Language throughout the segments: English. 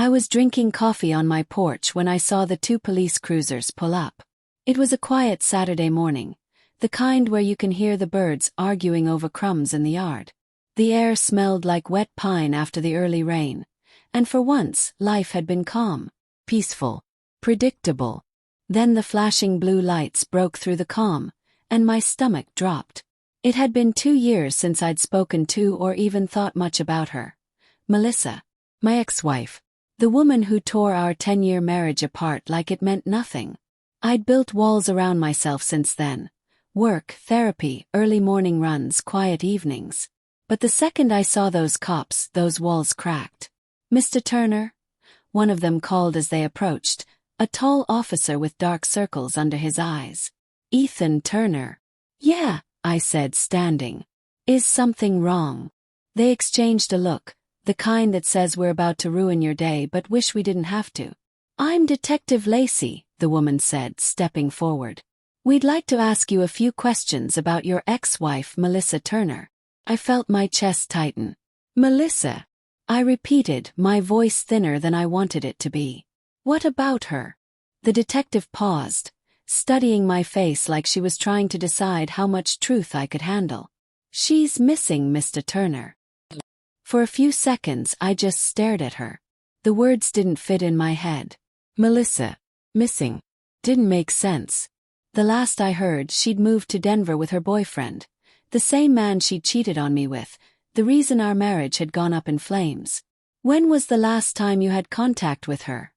I was drinking coffee on my porch when I saw the two police cruisers pull up. It was a quiet Saturday morning, the kind where you can hear the birds arguing over crumbs in the yard. The air smelled like wet pine after the early rain, and for once, life had been calm, peaceful, predictable. Then the flashing blue lights broke through the calm, and my stomach dropped. It had been 2 years since I'd spoken to or even thought much about her. Melissa, my ex-wife, the woman who tore our 10-year marriage apart like it meant nothing. I'd built walls around myself since then. Work, therapy, early morning runs, quiet evenings. But the second I saw those cops, those walls cracked. "Mr. Turner?" one of them called as they approached, a tall officer with dark circles under his eyes. "Ethan Turner." "Yeah," I said, standing. "Is something wrong?" They exchanged a look, the kind that says we're about to ruin your day but wish we didn't have to. "I'm Detective Lacey," the woman said, stepping forward. "We'd like to ask you a few questions about your ex-wife, Melissa Turner." I felt my chest tighten. "Melissa," I repeated, my voice thinner than I wanted it to be. "What about her?" The detective paused, studying my face like she was trying to decide how much truth I could handle. "She's missing, Mr. Turner." For a few seconds I just stared at her. The words didn't fit in my head. Melissa, missing, didn't make sense. The last I heard, she'd moved to Denver with her boyfriend, the same man she'd cheated on me with, the reason our marriage had gone up in flames. "When was the last time you had contact with her?"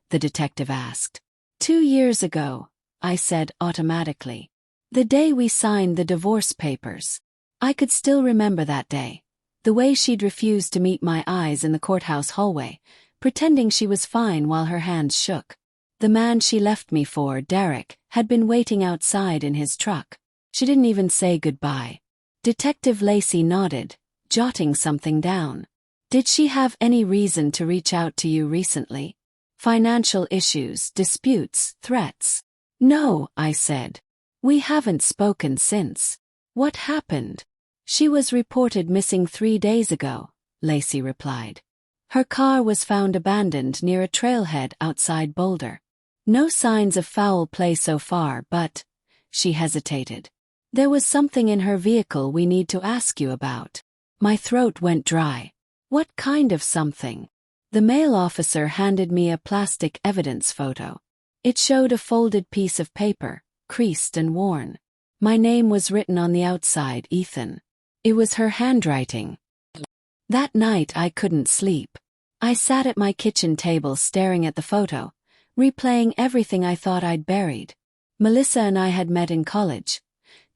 the detective asked. 2 years ago, I said automatically. "The day we signed the divorce papers." I could still remember that day. The way she'd refused to meet my eyes in the courthouse hallway, pretending she was fine while her hands shook. The man she left me for, Derek, had been waiting outside in his truck. She didn't even say goodbye. Detective Lacey nodded, jotting something down. "Did she have any reason to reach out to you recently? Financial issues, disputes, threats?" "No," I said. "We haven't spoken since." "What happened?" "She was reported missing 3 days ago," Lacey replied. "Her car was found abandoned near a trailhead outside Boulder. No signs of foul play so far, but..." She hesitated. "There was something in her vehicle we need to ask you about." My throat went dry. "What kind of something?" The male officer handed me a plastic evidence photo. It showed a folded piece of paper, creased and worn. My name was written on the outside, Ethan. It was her handwriting. That night I couldn't sleep. I sat at my kitchen table staring at the photo, replaying everything I thought I'd buried. Melissa and I had met in college.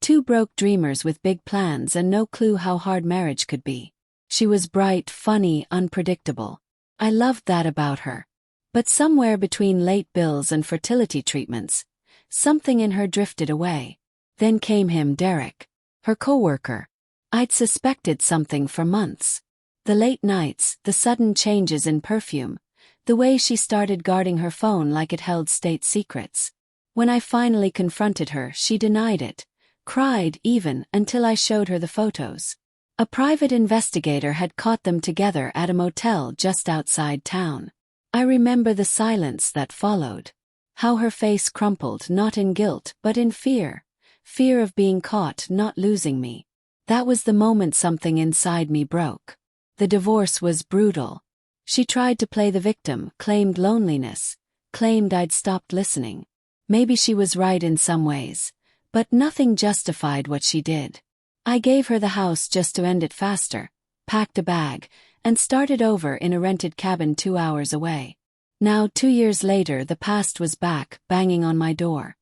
2 broke dreamers with big plans and no clue how hard marriage could be. She was bright, funny, unpredictable. I loved that about her. But somewhere between late bills and fertility treatments, something in her drifted away. Then came him, Derek, her coworker. I'd suspected something for months. The late nights, the sudden changes in perfume, the way she started guarding her phone like it held state secrets. When I finally confronted her, she denied it, cried even, until I showed her the photos. A private investigator had caught them together at a motel just outside town. I remember the silence that followed. How her face crumpled, not in guilt, but in fear. Fear of being caught, not losing me. That was the moment something inside me broke. The divorce was brutal. She tried to play the victim, claimed loneliness, claimed I'd stopped listening. Maybe she was right in some ways, but nothing justified what she did. I gave her the house just to end it faster, packed a bag, and started over in a rented cabin 2 hours away. Now, 2 years later, the past was back, banging on my door.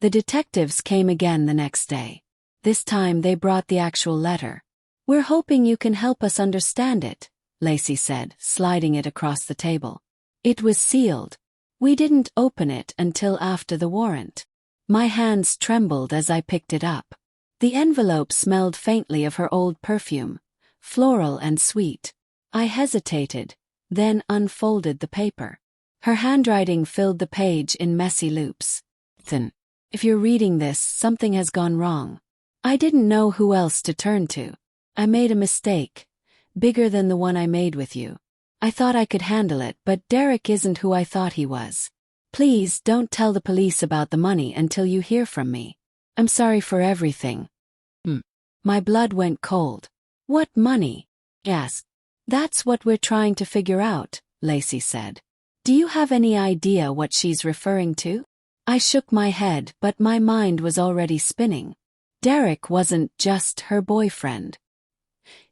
The detectives came again the next day. This time they brought the actual letter. "We're hoping you can help us understand it," Lacey said, sliding it across the table. It was sealed. We didn't open it until after the warrant. My hands trembled as I picked it up. The envelope smelled faintly of her old perfume, floral and sweet. I hesitated, then unfolded the paper. Her handwriting filled the page in messy loops. "Ethan, if you're reading this, something has gone wrong. I didn't know who else to turn to. I made a mistake, bigger than the one I made with you. I thought I could handle it, but Derek isn't who I thought he was. Please don't tell the police about the money until you hear from me. I'm sorry for everything. My blood went cold. What money? I asked. That's what we're trying to figure out, Lacey said. Do you have any idea what she's referring to? I shook my head, but my mind was already spinning. Derek wasn't just her boyfriend.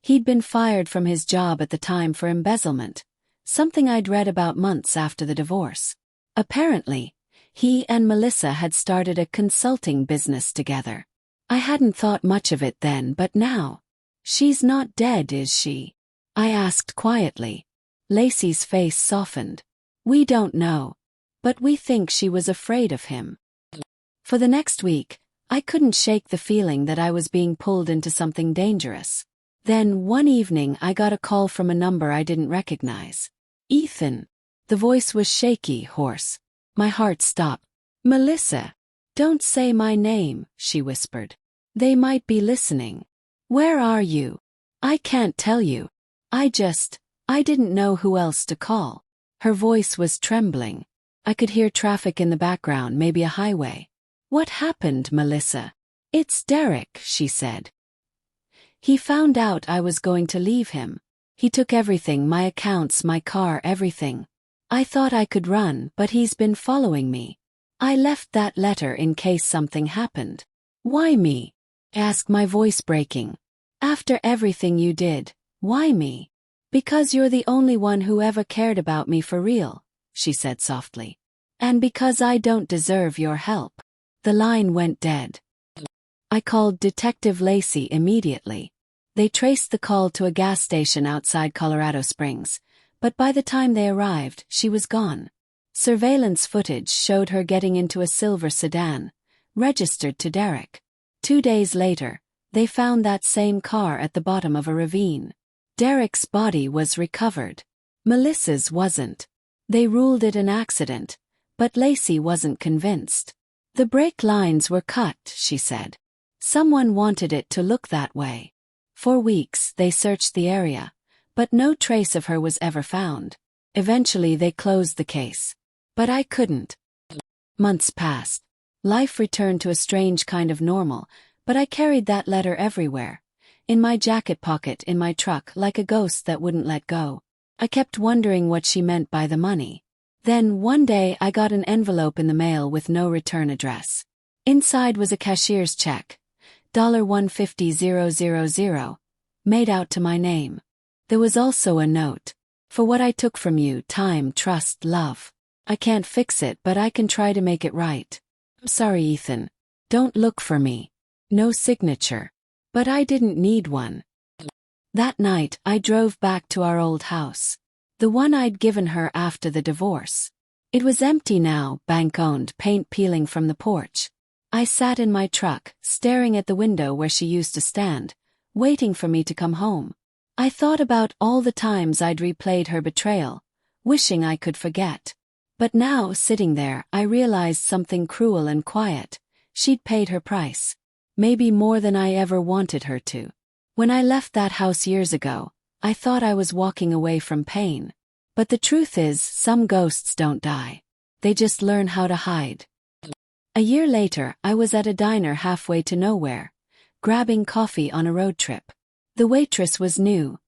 He'd been fired from his job at the time for embezzlement, something I'd read about months after the divorce. Apparently, he and Melissa had started a consulting business together. I hadn't thought much of it then, but now. She's not dead, is she? I asked quietly. Lacey's face softened. We don't know. But we think she was afraid of him. For the next week, I couldn't shake the feeling that I was being pulled into something dangerous. Then one evening I got a call from a number I didn't recognize. Ethan. The voice was shaky, hoarse. My heart stopped. Melissa. Don't say my name, she whispered. They might be listening. Where are you? I can't tell you. I didn't know who else to call. Her voice was trembling. I could hear traffic in the background, maybe a highway. What happened, Melissa? It's Derek, she said. He found out I was going to leave him. He took everything, my accounts, my car, everything. I thought I could run, but he's been following me. I left that letter in case something happened. Why me? Asked, my voice breaking. After everything you did, why me? Because you're the only one who ever cared about me for real, she said softly. And because I don't deserve your help. The line went dead. I called Detective Lacey immediately. They traced the call to a gas station outside Colorado Springs, but by the time they arrived, she was gone. Surveillance footage showed her getting into a silver sedan, registered to Derek. 2 days later, they found that same car at the bottom of a ravine. Derek's body was recovered. Melissa's wasn't. They ruled it an accident, but Lacey wasn't convinced. The brake lines were cut, she said. Someone wanted it to look that way. For weeks they searched the area, but no trace of her was ever found. Eventually they closed the case. But I couldn't. Months passed. Life returned to a strange kind of normal, but I carried that letter everywhere. In my jacket pocket, in my truck, like a ghost that wouldn't let go. I kept wondering what she meant by the money. Then one day I got an envelope in the mail with no return address. Inside was a cashier's check. $150,000, made out to my name. There was also a note. For what I took from you, time, trust, love. I can't fix it, but I can try to make it right. I'm sorry, Ethan. Don't look for me. No signature. But I didn't need one. That night, I drove back to our old house. The one I'd given her after the divorce. It was empty now, bank-owned, paint peeling from the porch. I sat in my truck, staring at the window where she used to stand, waiting for me to come home. I thought about all the times I'd replayed her betrayal, wishing I could forget. But now, sitting there, I realized something cruel and quiet. She'd paid her price. Maybe more than I ever wanted her to. When I left that house years ago, I thought I was walking away from pain. But the truth is, some ghosts don't die. They just learn how to hide. A year later, I was at a diner halfway to nowhere, grabbing coffee on a road trip. The waitress was new,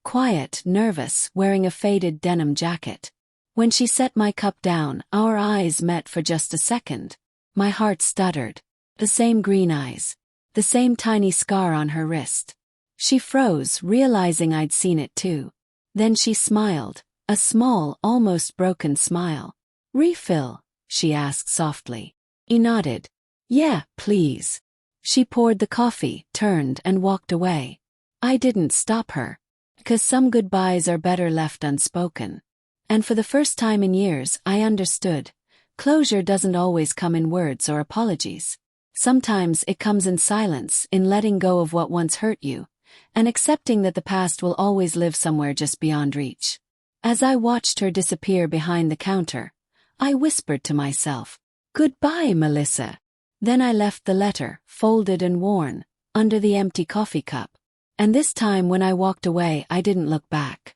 quiet, nervous, wearing a faded denim jacket. When she set my cup down, our eyes met for just a second. My heart stuttered. The same green eyes. The same tiny scar on her wrist. She froze, realizing I'd seen it too. Then she smiled, a small, almost broken smile. Refill? She asked softly. He nodded. Yeah, please. She poured the coffee, turned, and walked away. I didn't stop her. 'Cause some goodbyes are better left unspoken. And for the first time in years, I understood. Closure doesn't always come in words or apologies. Sometimes it comes in silence, in letting go of what once hurt you, and accepting that the past will always live somewhere just beyond reach. As I watched her disappear behind the counter, I whispered to myself, "Goodbye, Melissa." Then I left the letter, folded and worn, under the empty coffee cup. And this time when I walked away, I didn't look back.